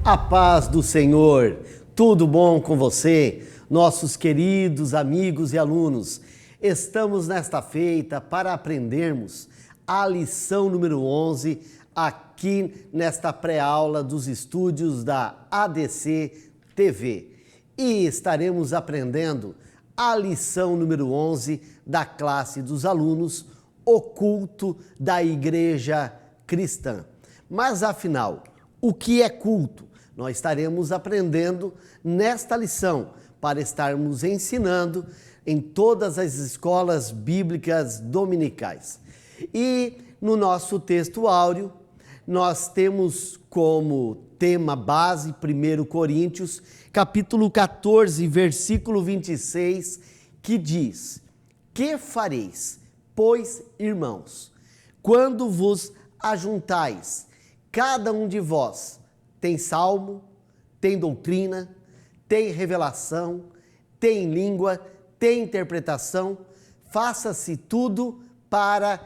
A paz do Senhor, tudo bom com você? Nossos queridos amigos e alunos, estamos nesta feita para aprendermos a lição número 11 aqui nesta pré-aula dos estúdios da ADC TV. E estaremos aprendendo a lição número 11 da classe dos alunos, o culto da igreja cristã. Mas afinal, o que é culto? Nós estaremos aprendendo nesta lição para estarmos ensinando em todas as escolas bíblicas dominicais. E no nosso texto áureo, nós temos como tema base 1 Coríntios, capítulo 14, versículo 26, que diz: Que fareis, pois, irmãos, quando vos ajuntais, cada um de vós tem salmo, tem doutrina, tem revelação, tem língua, tem interpretação, faça-se tudo para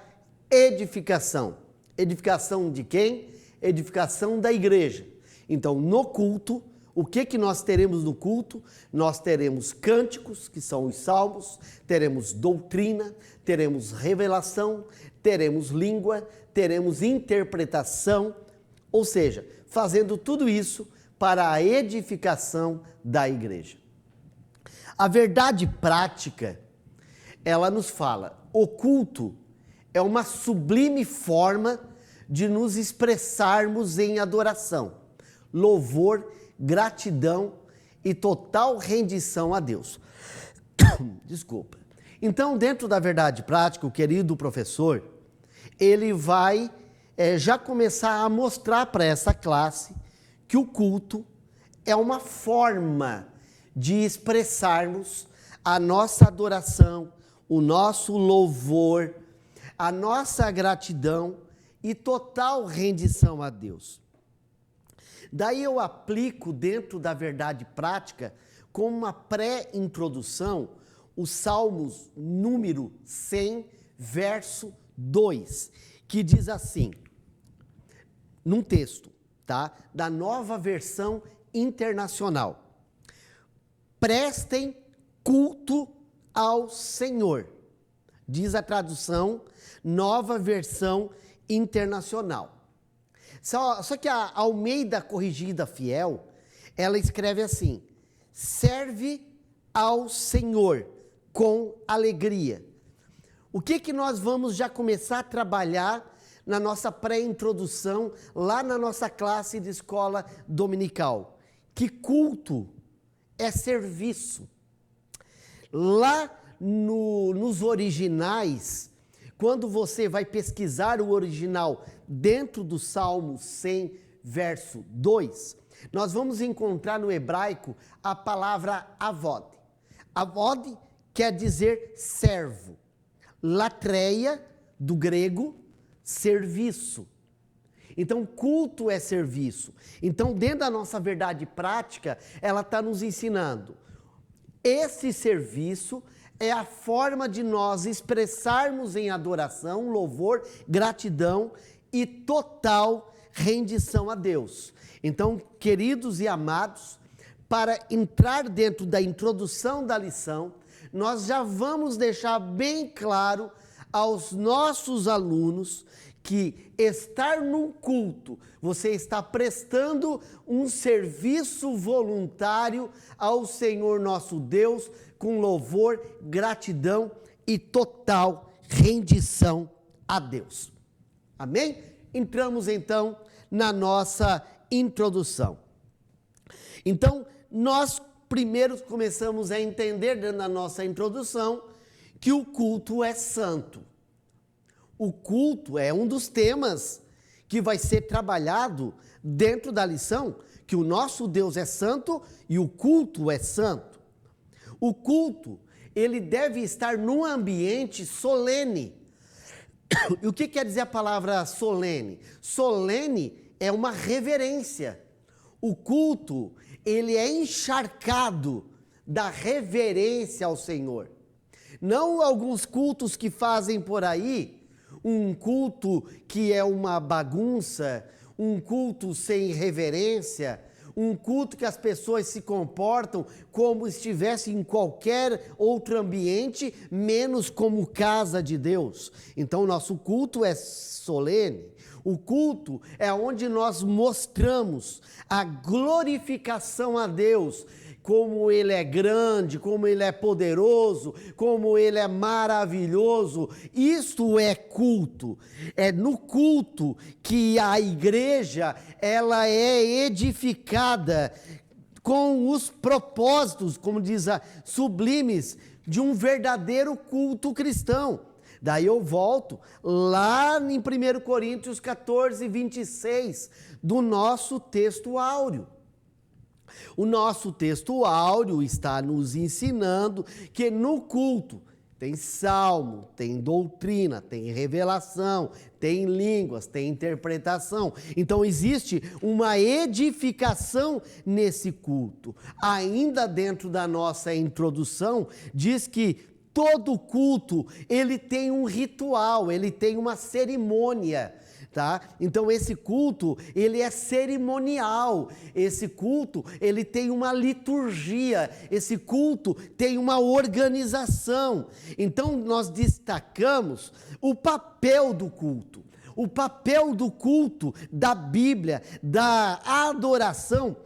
edificação. Edificação de quem? Edificação da igreja. Então, no culto, o que nós teremos no culto? Nós teremos cânticos, que são os salmos, teremos doutrina, teremos revelação, teremos língua, teremos interpretação, ou seja, fazendo tudo isso para a edificação da igreja. A verdade prática, ela nos fala, o culto é uma sublime forma de nos expressarmos em adoração, louvor, gratidão e total rendição a Deus. Desculpa. Então, dentro da verdade prática, o querido professor, ele vai já começar a mostrar para essa classe que o culto é uma forma de expressarmos a nossa adoração, o nosso louvor, a nossa gratidão e total rendição a Deus. Daí eu aplico dentro da verdade prática, como uma pré-introdução, os Salmos número 100, verso 2, que diz assim, num texto, tá? Da Nova Versão Internacional: prestem culto ao Senhor, diz a tradução Nova Versão Internacional. Só que a Almeida Corrigida Fiel, ela escreve assim: serve ao Senhor com alegria. O que nós vamos já começar a trabalhar na nossa pré-introdução, lá na nossa classe de escola dominical? Que culto é serviço. Lá nos originais, quando você vai pesquisar o original dentro do Salmo 100, verso 2, nós vamos encontrar no hebraico a palavra avod. Avod quer dizer servo. Latreia, do grego, serviço. Então, culto é serviço. Então, dentro da nossa verdade prática, ela está nos ensinando. Esse serviço é a forma de nós expressarmos em adoração, louvor, gratidão e total rendição a Deus. Então, queridos e amados, para entrar dentro da introdução da lição, nós já vamos deixar bem claro aos nossos alunos que estar num culto, você está prestando um serviço voluntário ao Senhor nosso Deus, com louvor, gratidão e total rendição a Deus. Amém? Entramos então na nossa introdução. Então, nós primeiro começamos a entender dentro da nossa introdução que o culto é santo. O culto é um dos temas que vai ser trabalhado dentro da lição, que o nosso Deus é santo e o culto é santo. O culto, ele deve estar num ambiente solene. E o que quer dizer a palavra solene? Solene é uma reverência. O culto, ele é encharcado da reverência ao Senhor. Não alguns cultos que fazem por aí, um culto que é uma bagunça, um culto sem reverência, um culto que as pessoas se comportam como estivessem em qualquer outro ambiente, menos como casa de Deus. Então, o nosso culto é solene. O culto é onde nós mostramos a glorificação a Deus, como Ele é grande, como Ele é poderoso, como Ele é maravilhoso. Isto é culto. É no culto que a igreja, ela é edificada com os propósitos, como diz a sublimes, de um verdadeiro culto cristão. Daí eu volto lá em 1 Coríntios 14, 26, do nosso texto áureo. O nosso texto áureo está nos ensinando que no culto tem salmo, tem doutrina, tem revelação, tem línguas, tem interpretação. Então existe uma edificação nesse culto. Ainda dentro da nossa introdução, diz que todo culto, ele tem um ritual, ele tem uma cerimônia, tá? Então esse culto, ele é cerimonial, esse culto, ele tem uma liturgia, esse culto tem uma organização. Então nós destacamos o papel do culto. O papel do culto, da Bíblia, da adoração,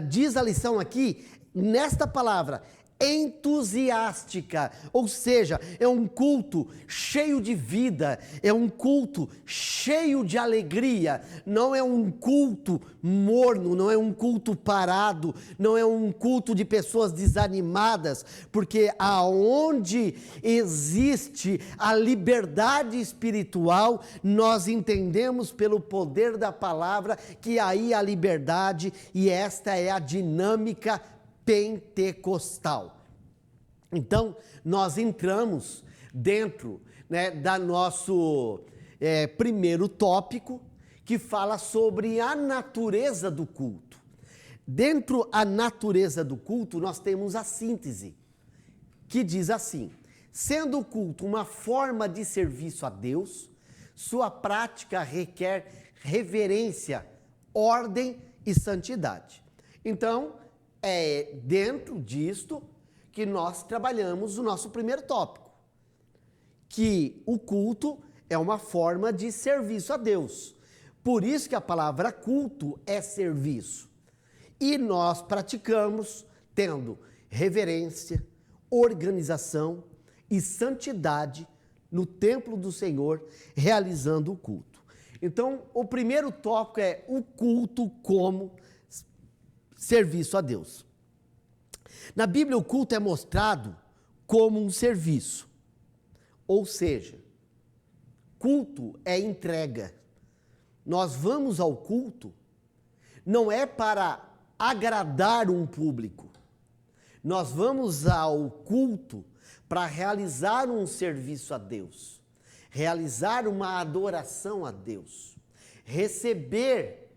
diz a lição aqui, nesta palavra, entusiástica, ou seja, é um culto cheio de vida, é um culto cheio de alegria, não é um culto morno, não é um culto parado, não é um culto de pessoas desanimadas, porque aonde existe a liberdade espiritual, nós entendemos pelo poder da palavra que aí há liberdade, e esta é a dinâmica pentecostal. Então, nós entramos dentro, da nosso primeiro tópico, que fala sobre a natureza do culto. Dentro da natureza do culto, nós temos a síntese, que diz assim: sendo o culto uma forma de serviço a Deus, sua prática requer reverência, ordem e santidade. Então, é dentro disto que nós trabalhamos o nosso primeiro tópico, que o culto é uma forma de serviço a Deus. Por isso que a palavra culto é serviço. E nós praticamos tendo reverência, organização e santidade no templo do Senhor, realizando o culto. Então, o primeiro tópico é o culto como serviço a Deus. Na Bíblia, o culto é mostrado como um serviço, ou seja, culto é entrega. Nós vamos ao culto não é para agradar um público, nós vamos ao culto para realizar um serviço a Deus, realizar uma adoração a Deus, receber,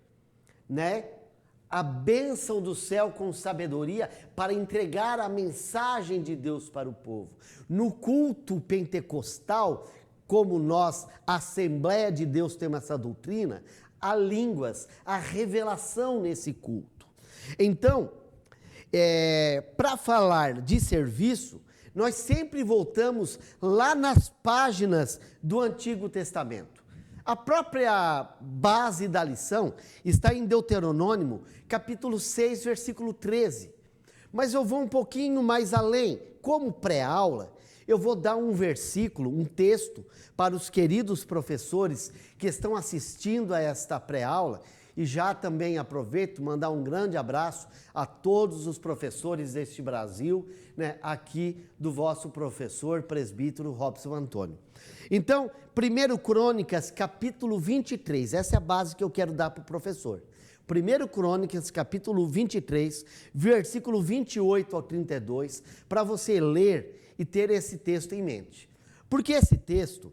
a bênção do céu com sabedoria para entregar a mensagem de Deus para o povo. No culto pentecostal, como nós, Assembleia de Deus, temos essa doutrina, há línguas, há revelação nesse culto. Então, para falar de serviço, nós sempre voltamos lá nas páginas do Antigo Testamento. A própria base da lição está em Deuteronômio, capítulo 6, versículo 13. Mas eu vou um pouquinho mais além. Como pré-aula, eu vou dar um versículo, um texto, para os queridos professores que estão assistindo a esta pré-aula. E já também aproveito mandar um grande abraço a todos os professores deste Brasil, aqui do vosso professor presbítero Robson Antônio. Então, 1 Crônicas, capítulo 23, essa é a base que eu quero dar para o professor. 1 Crônicas, capítulo 23, versículo 28 ao 32, para você ler e ter esse texto em mente. Porque esse texto,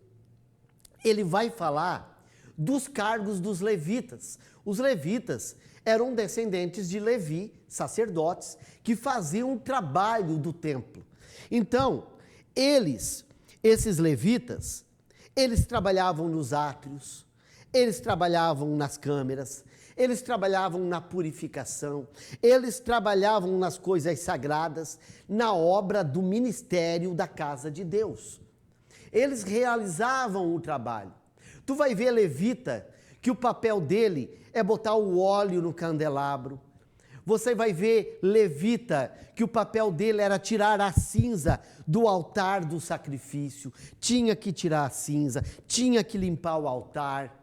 ele vai falar dos cargos dos levitas. Os levitas eram descendentes de Levi, sacerdotes, que faziam o trabalho do templo. Então, esses levitas, eles trabalhavam nos átrios, Eles trabalhavam nas câmeras, eles trabalhavam na purificação, eles trabalhavam nas coisas sagradas, na obra do ministério da casa de Deus. Eles realizavam o trabalho. Tu vai ver levita, que o papel dele é botar o óleo no candelabro. Você vai ver levita, que o papel dele era tirar a cinza do altar do sacrifício. Tinha que tirar a cinza, tinha que limpar o altar.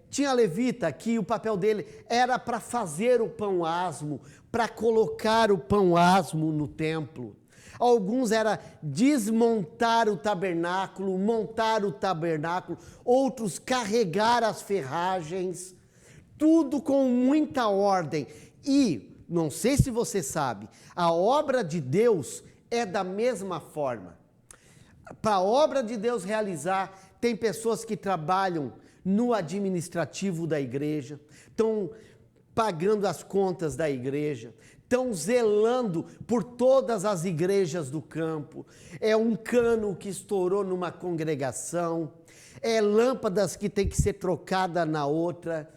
Tinha levita que o papel dele era para fazer o pão asmo, para colocar o pão asmo no templo. Alguns era desmontar o tabernáculo, montar o tabernáculo, outros carregar as ferragens, tudo com muita ordem. E, não sei se você sabe, a obra de Deus é da mesma forma. Para a obra de Deus realizar, tem pessoas que trabalham no administrativo da igreja, estão pagando as contas da igreja, estão zelando por todas as igrejas do campo. É um cano que estourou numa congregação, é lâmpadas que tem que ser trocada na outra,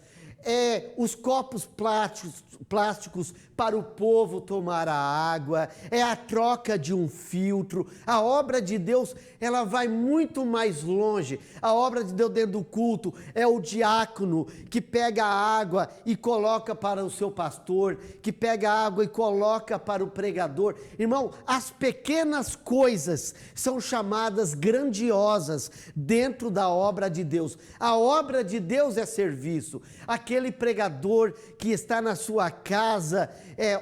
é os copos plásticos para o povo tomar a água, é a troca de um filtro. A obra de Deus, ela vai muito mais longe. A obra de Deus dentro do culto é o diácono que pega a água e coloca para o seu pastor, que pega a água e coloca para o pregador. Irmão, as pequenas coisas são chamadas grandiosas dentro da obra de Deus. A obra de Deus é serviço. Aquele pregador que está na sua casa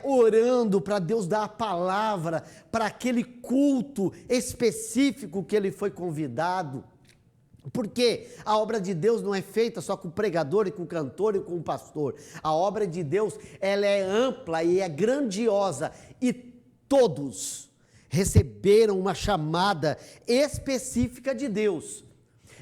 orando para Deus dar a palavra para aquele culto específico que ele foi convidado. Porque a obra de Deus não é feita só com o pregador e com o cantor e com o pastor. A obra de Deus, ela é ampla e é grandiosa, e todos receberam uma chamada específica de Deus.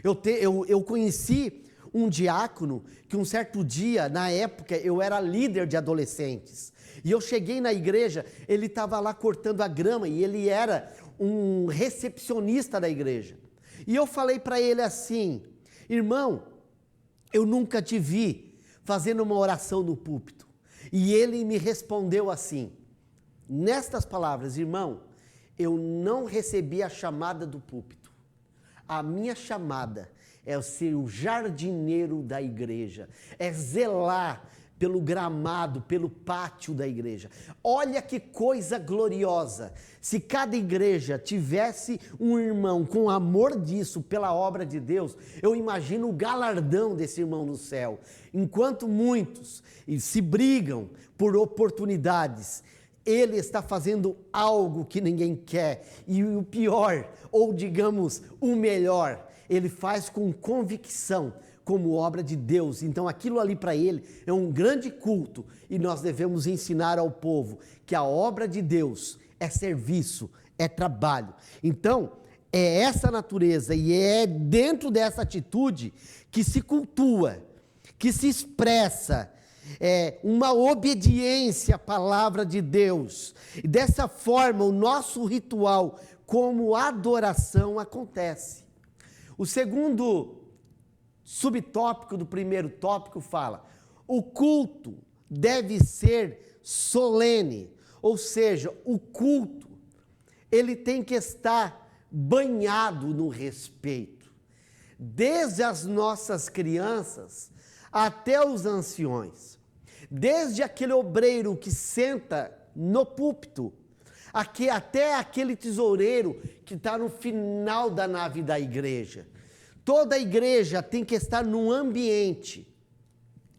Eu conheci um diácono que um certo dia, na época, eu era líder de adolescentes, e eu cheguei na igreja, ele estava lá cortando a grama, e ele era um recepcionista da igreja, e eu falei para ele assim: irmão, eu nunca te vi fazendo uma oração no púlpito. E ele me respondeu assim, nestas palavras: irmão, eu não recebi a chamada do púlpito, a minha chamada é ser o jardineiro da igreja, é zelar pelo gramado, pelo pátio da igreja. Olha que coisa gloriosa, se cada igreja tivesse um irmão com amor disso, pela obra de Deus, eu imagino o galardão desse irmão no céu. Enquanto muitos se brigam por oportunidades, ele está fazendo algo que ninguém quer, e o pior, ou digamos, o melhor, ele faz com convicção, como obra de Deus. Então aquilo ali para ele é um grande culto, e nós devemos ensinar ao povo que a obra de Deus é serviço, é trabalho. Então é essa natureza, e é dentro dessa atitude que se cultua, que se expressa uma obediência à palavra de Deus. E dessa forma o nosso ritual como adoração acontece. O segundo subtópico do primeiro tópico fala: o culto deve ser solene, ou seja, o culto, ele tem que estar banhado no respeito, desde as nossas crianças até os anciões, desde aquele obreiro que senta no púlpito, até aquele tesoureiro que está no final da nave da igreja. Toda a igreja tem que estar num ambiente.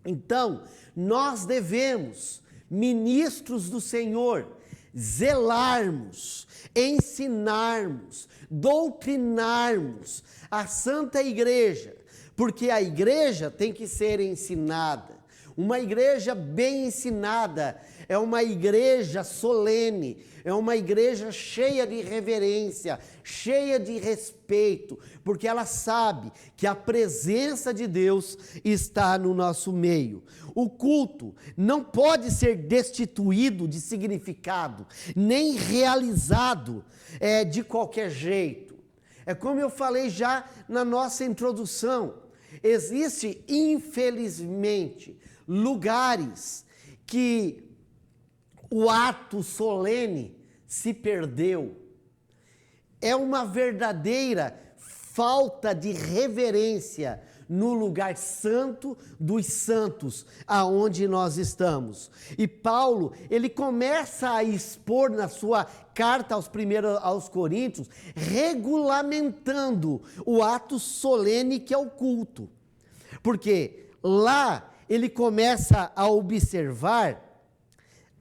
Então, nós devemos, ministros do Senhor, zelarmos, ensinarmos, doutrinarmos a Santa Igreja, porque a igreja tem que ser ensinada. Uma igreja bem ensinada é uma igreja solene, é uma igreja cheia de reverência, cheia de respeito, porque ela sabe que a presença de Deus está no nosso meio. O culto não pode ser destituído de significado, nem realizado de qualquer jeito. É como eu falei já na nossa introdução, Existe, infelizmente, lugares que o ato solene se perdeu. É uma verdadeira falta de reverência no lugar santo dos santos, aonde nós estamos. E Paulo, ele começa a expor na sua carta aos Coríntios, regulamentando o ato solene que é o culto. Porque lá ele começa a observar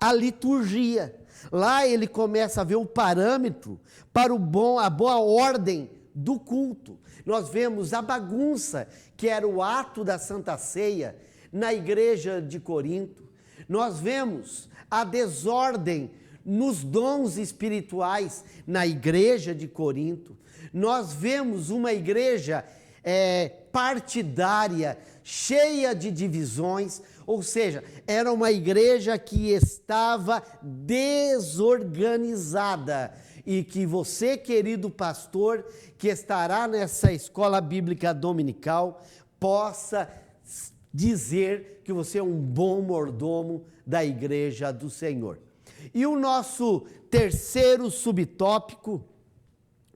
a liturgia. Lá ele começa a ver o parâmetro para a boa ordem do culto. Nós vemos a bagunça que era o ato da Santa Ceia na igreja de Corinto. Nós vemos a desordem nos dons espirituais na igreja de Corinto. Nós vemos uma igreja partidária, cheia de divisões, ou seja, era uma igreja que estava desorganizada. E que você, querido pastor, que estará nessa escola bíblica dominical, possa dizer que você é um bom mordomo da igreja do Senhor. E o nosso terceiro subtópico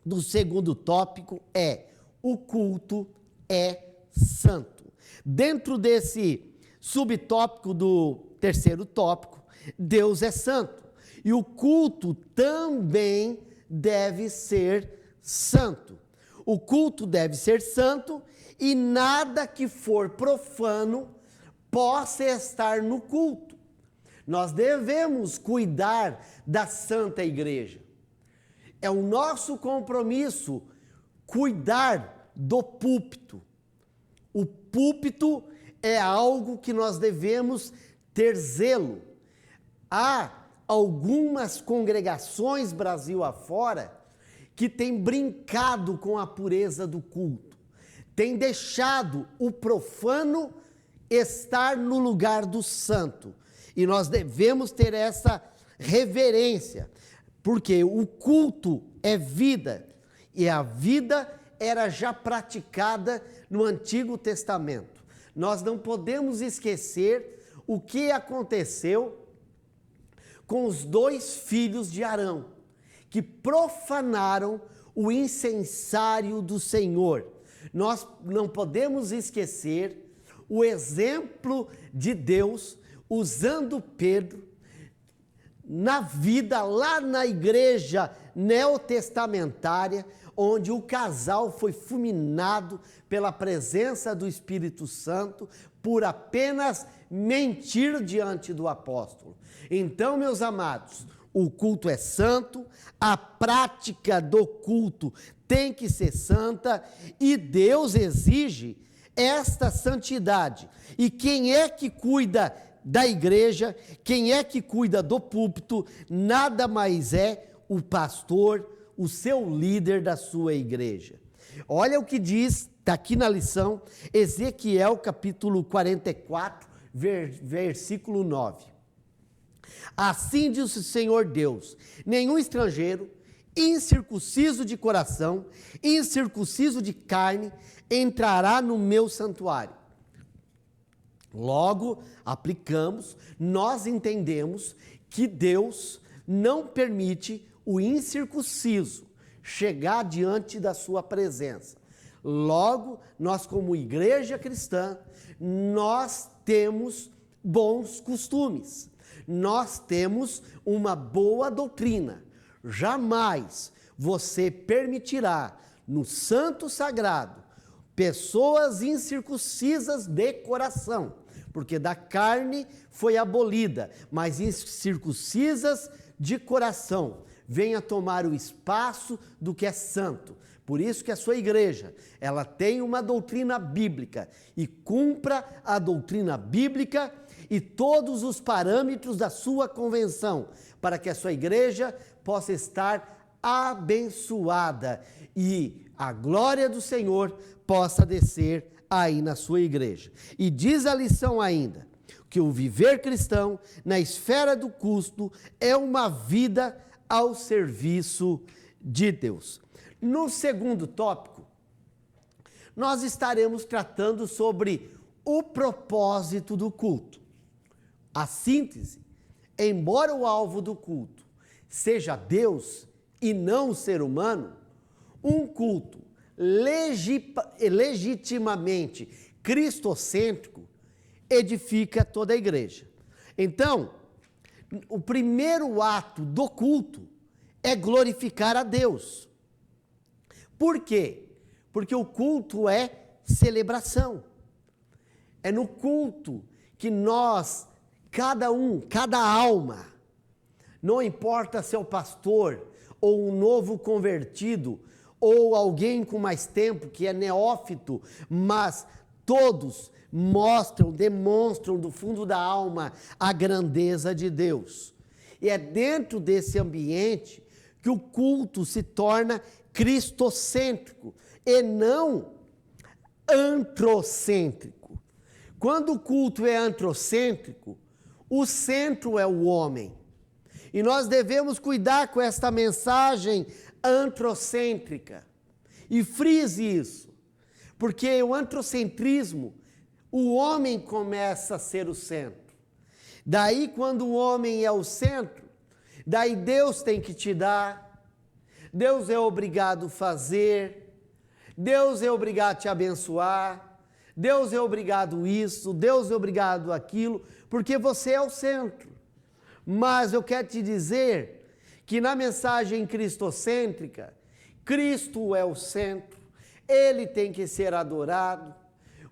do segundo tópico é: o culto é santo. Dentro desse subtópico do terceiro tópico, Deus é santo. E o culto também deve ser santo. O culto deve ser santo e nada que for profano possa estar no culto. Nós devemos cuidar da Santa Igreja. É o nosso compromisso cuidar do púlpito. O púlpito é algo que nós devemos ter zelo. Há algumas congregações Brasil afora que têm brincado com a pureza do culto, têm deixado o profano estar no lugar do santo, e nós devemos ter essa reverência, porque o culto é vida, e a vida era já praticada no Antigo Testamento. Nós não podemos esquecer o que aconteceu com os 2 filhos de Arão, que profanaram o incensário do Senhor. Nós não podemos esquecer o exemplo de Deus usando Pedro na vida lá na igreja neotestamentária, onde o casal foi fulminado pela presença do Espírito Santo por apenas mentir diante do apóstolo. Então, meus amados, o culto é santo, a prática do culto tem que ser santa e Deus exige esta santidade. E quem é que cuida da igreja, quem é que cuida do púlpito, nada mais é o pastor, o seu líder da sua igreja. Olha o que diz, está aqui na lição, Ezequiel capítulo 44, versículo 9. Assim diz o Senhor Deus: nenhum estrangeiro, incircunciso de coração, incircunciso de carne, entrará no meu santuário. Logo, aplicamos, nós entendemos que Deus não permite o incircunciso chegar diante da sua presença. Logo, nós como igreja cristã, nós temos bons costumes, nós temos uma boa doutrina. Jamais você permitirá no santo sagrado pessoas incircuncisas de coração, porque da carne foi abolida, mas incircuncisas de coração venha tomar o espaço do que é santo. Por isso que a sua igreja, ela tem uma doutrina bíblica e cumpra a doutrina bíblica e todos os parâmetros da sua convenção, para que a sua igreja possa estar abençoada e a glória do Senhor possa descer aí na sua igreja. E diz a lição ainda, que o viver cristão na esfera do culto é uma vida ao serviço de Deus. No segundo tópico, nós estaremos tratando sobre o propósito do culto. A síntese, embora o alvo do culto seja Deus e não o ser humano, um culto legitimamente cristocêntrico edifica toda a igreja. Então, o primeiro ato do culto é glorificar a Deus. Por quê? Porque o culto é celebração. É no culto que nós, cada alma, não importa se é o pastor ou um novo convertido, ou alguém com mais tempo que é neófito, mas todos demonstram do fundo da alma a grandeza de Deus. E é dentro desse ambiente que o culto se torna cristocêntrico e não antrocêntrico. Quando o culto é antrocêntrico, o centro é o homem. E nós devemos cuidar com esta mensagem antrocêntrica. E frise isso, porque o antrocentrismo, o homem começa a ser o centro. Daí, quando o homem é o centro, daí Deus tem que te dar, Deus é obrigado a fazer, Deus é obrigado a te abençoar, Deus é obrigado isso, Deus é obrigado aquilo, porque você é o centro. Mas eu quero te dizer que na mensagem cristocêntrica, Cristo é o centro, Ele tem que ser adorado.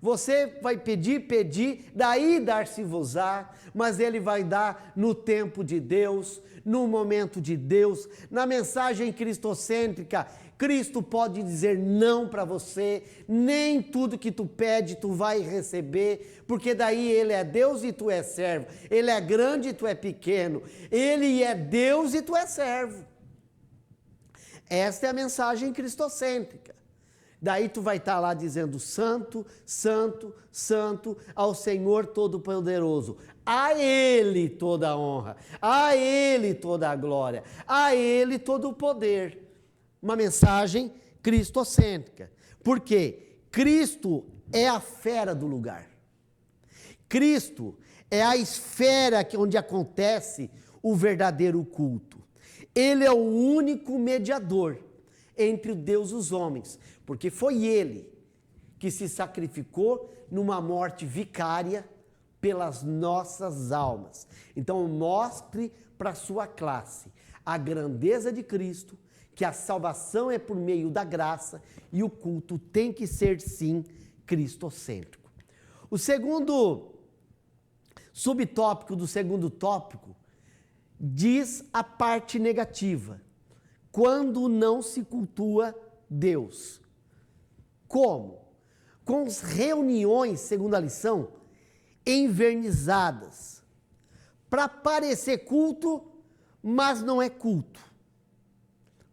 Você vai pedir, daí dar-se-vos-á, mas Ele vai dar no tempo de Deus, no momento de Deus. Na mensagem cristocêntrica, Cristo pode dizer não para você, nem tudo que tu pede tu vai receber, porque daí Ele é Deus e tu é servo, Ele é grande e tu é pequeno, Ele é Deus e tu é servo. Esta é a mensagem cristocêntrica. Daí tu vai estar lá dizendo santo, santo, santo ao Senhor Todo-Poderoso. A Ele toda a honra, a Ele toda a glória, a Ele todo o poder. Uma mensagem cristocêntrica. Por quê? Cristo é a fera do lugar. Cristo é a esfera onde acontece o verdadeiro culto. Ele é o único mediador entre Deus e os homens, porque foi Ele que se sacrificou numa morte vicária pelas nossas almas. Então mostre para a sua classe a grandeza de Cristo, que a salvação é por meio da graça e o culto tem que ser sim cristocêntrico. O segundo subtópico do segundo tópico diz a parte negativa. Quando não se cultua Deus. Como? Com as reuniões, segundo a lição, envernizadas, para parecer culto, mas não é culto.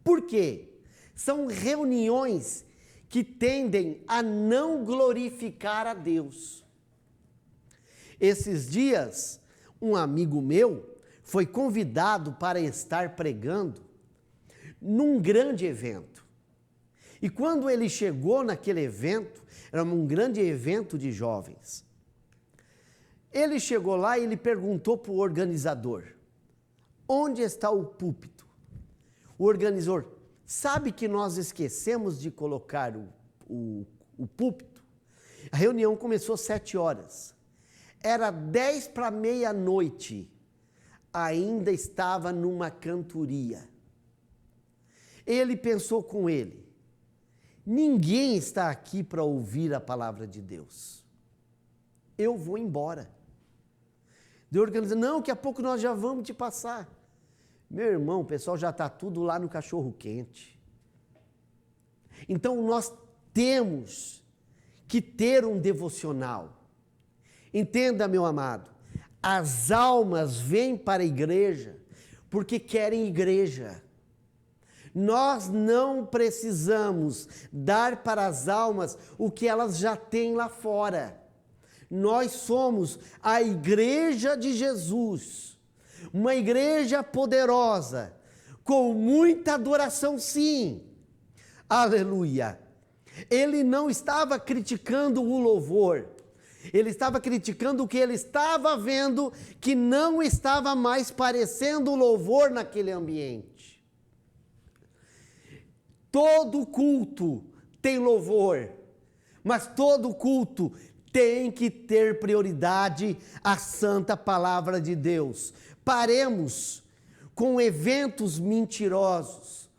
Por quê? São reuniões que tendem a não glorificar a Deus. Esses dias, um amigo meu foi convidado para estar pregando num grande evento. E quando ele chegou naquele evento, era um grande evento de jovens. Ele chegou lá e ele perguntou para o organizador: onde está o púlpito? O organizador: sabe que nós esquecemos de colocar o púlpito? A reunião começou às 7h. Era 10 para meia-noite. Ainda estava numa cantoria. Ele pensou com ele: ninguém está aqui para ouvir a palavra de Deus. Eu vou embora. Deus organiza: não, daqui a pouco nós já vamos te passar. Meu irmão, o pessoal já está tudo lá no cachorro quente. Então nós temos que ter um devocional. Entenda, meu amado, as almas vêm para a igreja porque querem igreja. Nós não precisamos dar para as almas o que elas já têm lá fora. Nós somos a igreja de Jesus, uma igreja poderosa, com muita adoração, sim. Aleluia! Ele não estava criticando o louvor. Ele estava criticando o que ele estava vendo, que não estava mais parecendo louvor naquele ambiente. Todo culto tem louvor, mas todo culto tem que ter prioridade à santa palavra de Deus. Paremos com eventos mentirosos,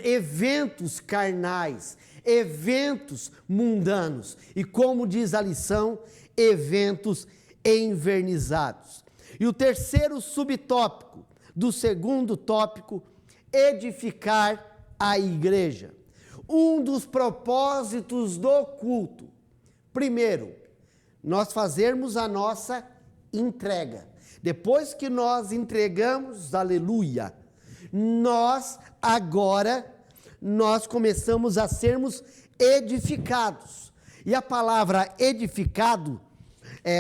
eventos carnais, eventos mundanos e, como diz a lição, eventos envernizados. E o terceiro subtópico do segundo tópico, edificar a igreja. Um dos propósitos do culto, primeiro, nós fazermos a nossa entrega. Depois que nós entregamos, aleluia, nós começamos a sermos edificados. E a palavra edificado,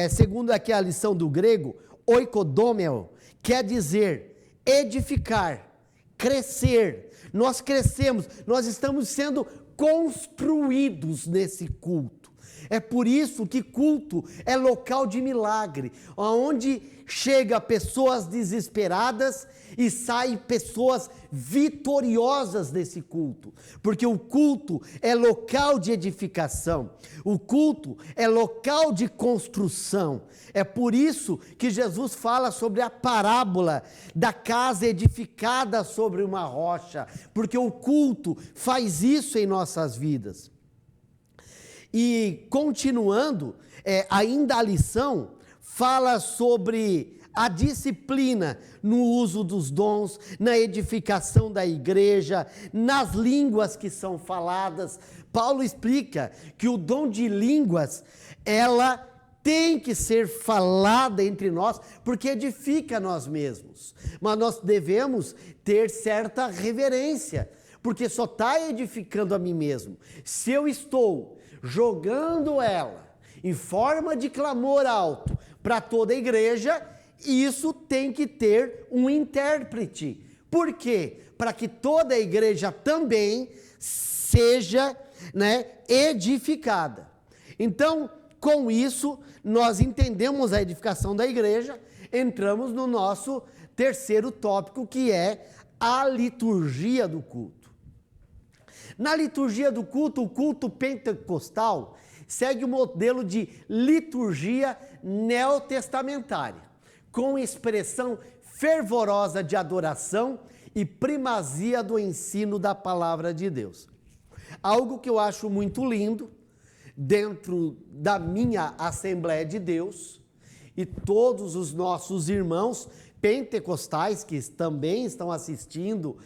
segundo aqui a lição do grego, oikodomeo, quer dizer edificar, crescer. Nós crescemos, nós estamos sendo construídos nesse culto. É por isso que culto é local de milagre, onde chega pessoas desesperadas e saem pessoas vitoriosas desse culto, porque o culto é local de edificação, o culto é local de construção. É por isso que Jesus fala sobre a parábola da casa edificada sobre uma rocha, porque o culto faz isso em nossas vidas. E continuando, ainda a lição fala sobre a disciplina no uso dos dons, na edificação da igreja, nas línguas que são faladas. Paulo explica que o dom de línguas, ela tem que ser falada entre nós, porque edifica nós mesmos. Mas nós devemos ter certa reverência, porque só está edificando a mim mesmo. Se eu estou jogando ela em forma de clamor alto para toda a igreja, isso tem que ter um intérprete. Por quê? Para que toda a igreja também seja, edificada. Então, com isso, nós entendemos a edificação da igreja, entramos no nosso terceiro tópico, que é a liturgia do culto. Na liturgia do culto, o culto pentecostal segue o modelo de liturgia neotestamentária, com expressão fervorosa de adoração e primazia do ensino da palavra de Deus. Algo que eu acho muito lindo, dentro da minha Assembleia de Deus, e todos os nossos irmãos pentecostais que também estão assistindo,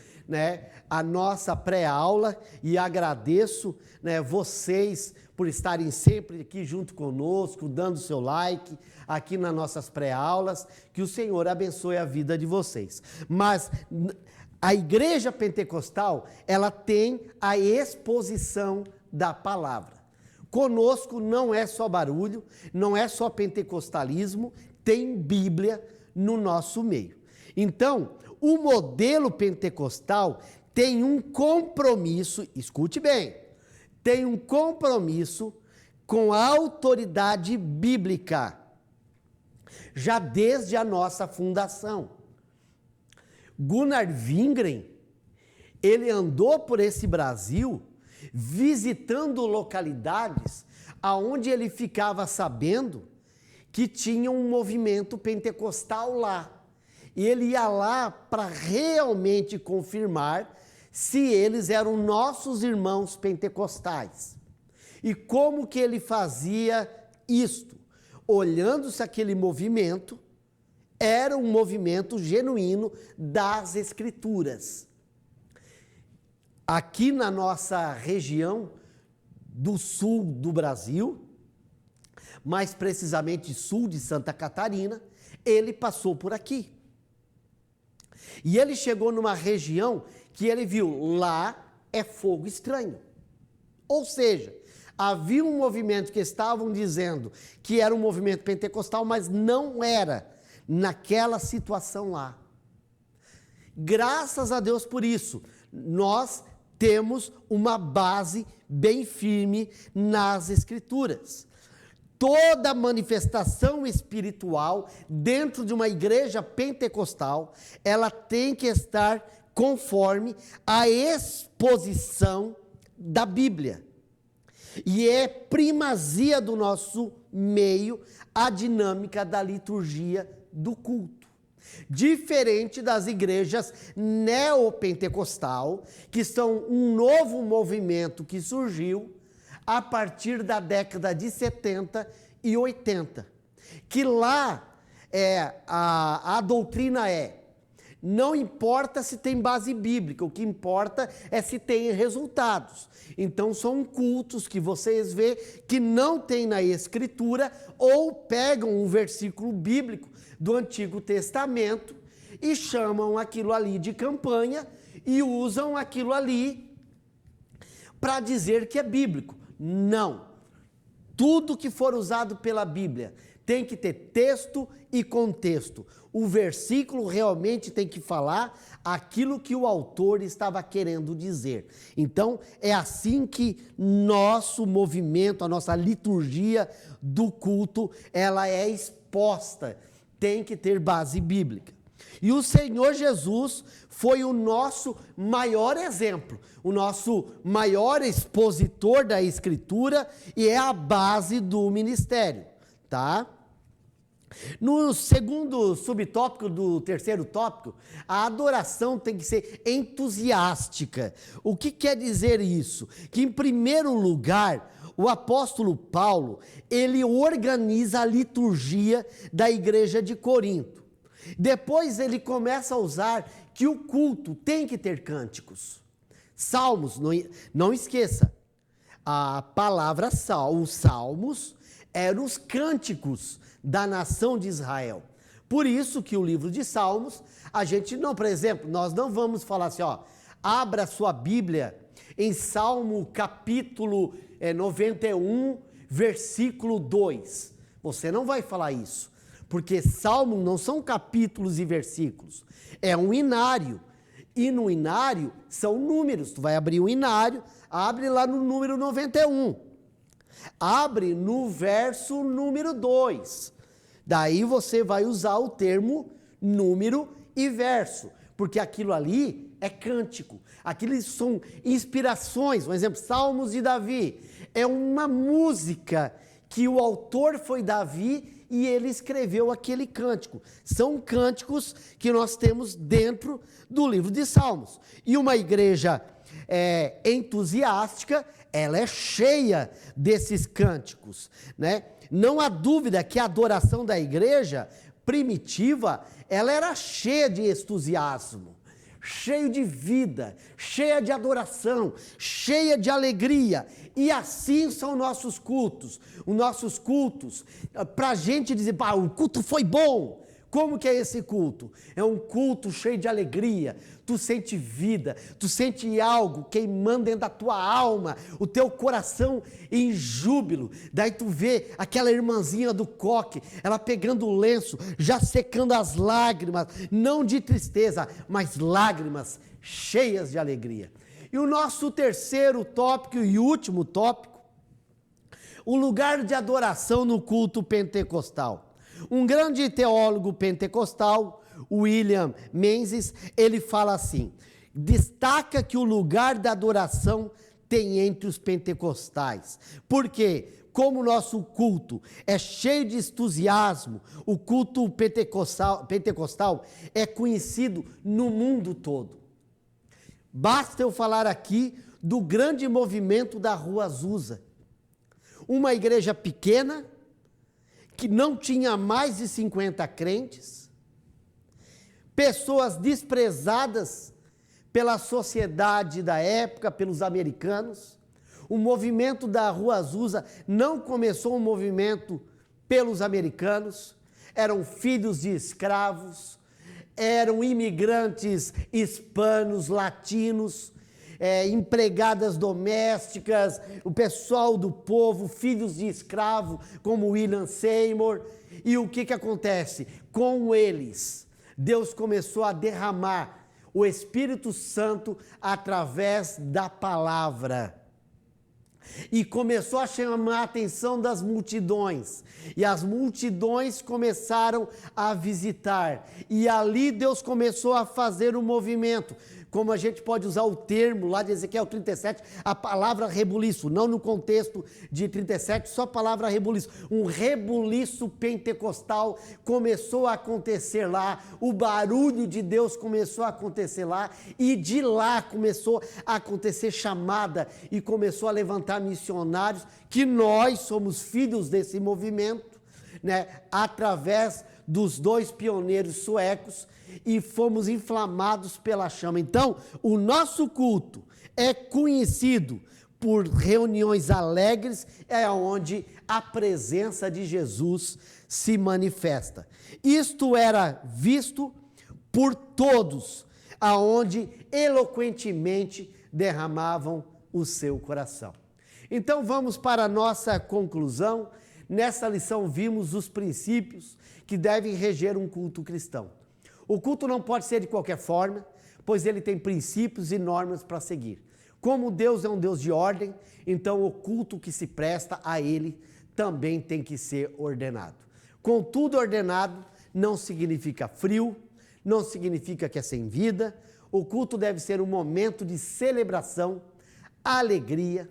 a nossa pré-aula, e agradeço, vocês por estarem sempre aqui junto conosco, dando seu like aqui nas nossas pré-aulas, que o Senhor abençoe a vida de vocês. Mas a igreja pentecostal, ela tem a exposição da palavra. Conosco não é só barulho, não é só pentecostalismo, tem Bíblia no nosso meio. Então, o modelo pentecostal tem um compromisso, escute bem, tem um compromisso com a autoridade bíblica, já desde a nossa fundação. Gunnar Wingren, ele andou por esse Brasil, visitando localidades aonde ele ficava sabendo que tinha um movimento pentecostal lá. E ele ia lá para realmente confirmar se eles eram nossos irmãos pentecostais. E como que ele fazia isto? Olhando se aquele movimento era um movimento genuíno das Escrituras. Aqui na nossa região do sul do Brasil, mais precisamente sul de Santa Catarina, ele passou por aqui. E ele chegou numa região que ele viu, lá é fogo estranho. Ou seja, havia um movimento que estavam dizendo que era um movimento pentecostal, mas não era naquela situação lá. Graças a Deus por isso, nós temos uma base bem firme nas Escrituras. Toda manifestação espiritual dentro de uma igreja pentecostal, ela tem que estar conforme a exposição da Bíblia. E é primazia do nosso meio a dinâmica da liturgia do culto. Diferente das igrejas neopentecostal, que são um novo movimento que surgiu a partir da década de 70 e 80. Que lá a doutrina não importa se tem base bíblica, o que importa é se tem resultados. Então são cultos que vocês vê que não tem na Escritura ou pegam um versículo bíblico do Antigo Testamento e chamam aquilo ali de campanha e usam aquilo ali para dizer que é bíblico. Não. Tudo que for usado pela Bíblia tem que ter texto e contexto. O versículo realmente tem que falar aquilo que o autor estava querendo dizer. Então, é assim que nosso movimento, a nossa liturgia do culto, ela é exposta. Tem que ter base bíblica. E o Senhor Jesus foi o nosso maior exemplo, o nosso maior expositor da Escritura e é a base do ministério, tá? No segundo subtópico do terceiro tópico, a adoração tem que ser entusiástica. O que quer dizer isso? Que em primeiro lugar, o apóstolo Paulo, ele organiza a liturgia da igreja de Corinto. Depois ele começa a usar que o culto tem que ter cânticos. Salmos, não esqueça, a palavra os salmos eram os cânticos da nação de Israel. Por isso que o livro de Salmos, a gente não, por exemplo, nós não vamos falar assim, abra sua Bíblia em Salmo capítulo 91, versículo 2. Você não vai falar isso, porque Salmo não são capítulos e versículos, é um inário, e no inário são números. Tu vai abrir o inário, abre lá no número 91, abre no verso número 2, daí você vai usar o termo número e verso, porque aquilo ali é cântico, aquilo são inspirações. Um exemplo, Salmos de Davi, é uma música que o autor foi Davi e ele escreveu aquele cântico. São cânticos que nós temos dentro do livro de Salmos. E uma igreja entusiástica, ela é cheia desses cânticos, né? Não há dúvida que a adoração da igreja primitiva, ela era cheia de entusiasmo, cheio de vida, cheia de adoração, cheia de alegria. E assim são nossos cultos. Os nossos cultos, para a gente dizer, o culto foi bom. Como que é esse culto? É um culto cheio de alegria, tu sente vida, tu sente algo queimando dentro da tua alma, o teu coração em júbilo. Daí tu vê aquela irmãzinha do coque, ela pegando o lenço, já secando as lágrimas, não de tristeza, mas lágrimas cheias de alegria. E o nosso terceiro tópico e último tópico, o lugar de adoração no culto pentecostal. Um grande teólogo pentecostal, William Menzies, ele fala assim, destaca que o lugar da adoração tem entre os pentecostais, porque como o nosso culto é cheio de entusiasmo, o culto pentecostal é conhecido no mundo todo. Basta eu falar aqui do grande movimento da Rua Azusa, uma igreja pequena, que não tinha mais de 50 crentes, pessoas desprezadas pela sociedade da época, pelos americanos. O movimento da Rua Azusa não começou um movimento pelos americanos, eram filhos de escravos, eram imigrantes hispanos, latinos, empregadas domésticas, o pessoal do povo, filhos de escravo, como William Seymour. E o que acontece? Com eles, Deus começou a derramar o Espírito Santo através da palavra. E começou a chamar a atenção das multidões. E as multidões começaram a visitar. E ali Deus começou a fazer um movimento. Como a gente pode usar o termo lá de Ezequiel 37, a palavra rebuliço. Não no contexto de 37, só a palavra rebuliço. Um rebuliço pentecostal começou a acontecer lá. O barulho de Deus começou a acontecer lá. E de lá começou a acontecer chamada. E começou a levantar missionários, que nós somos filhos desse movimento, né, através dos dois pioneiros suecos, e fomos inflamados pela chama. Então, o nosso culto é conhecido por reuniões alegres, é onde a presença de Jesus se manifesta. Isto era visto por todos, aonde eloquentemente derramavam o seu coração. Então vamos para a nossa conclusão. Nessa lição vimos os princípios que devem reger um culto cristão. O culto não pode ser de qualquer forma, pois ele tem princípios e normas para seguir. Como Deus é um Deus de ordem, então o culto que se presta a ele também tem que ser ordenado. Contudo, ordenado não significa frio, não significa que é sem vida. O culto deve ser um momento de celebração, alegria,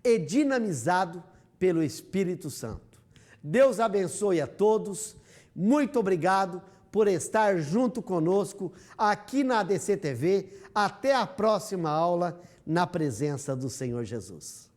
e dinamizado pelo Espírito Santo. Deus abençoe a todos. Muito obrigado por estar junto conosco aqui na ADC TV. Até a próxima aula, na presença do Senhor Jesus.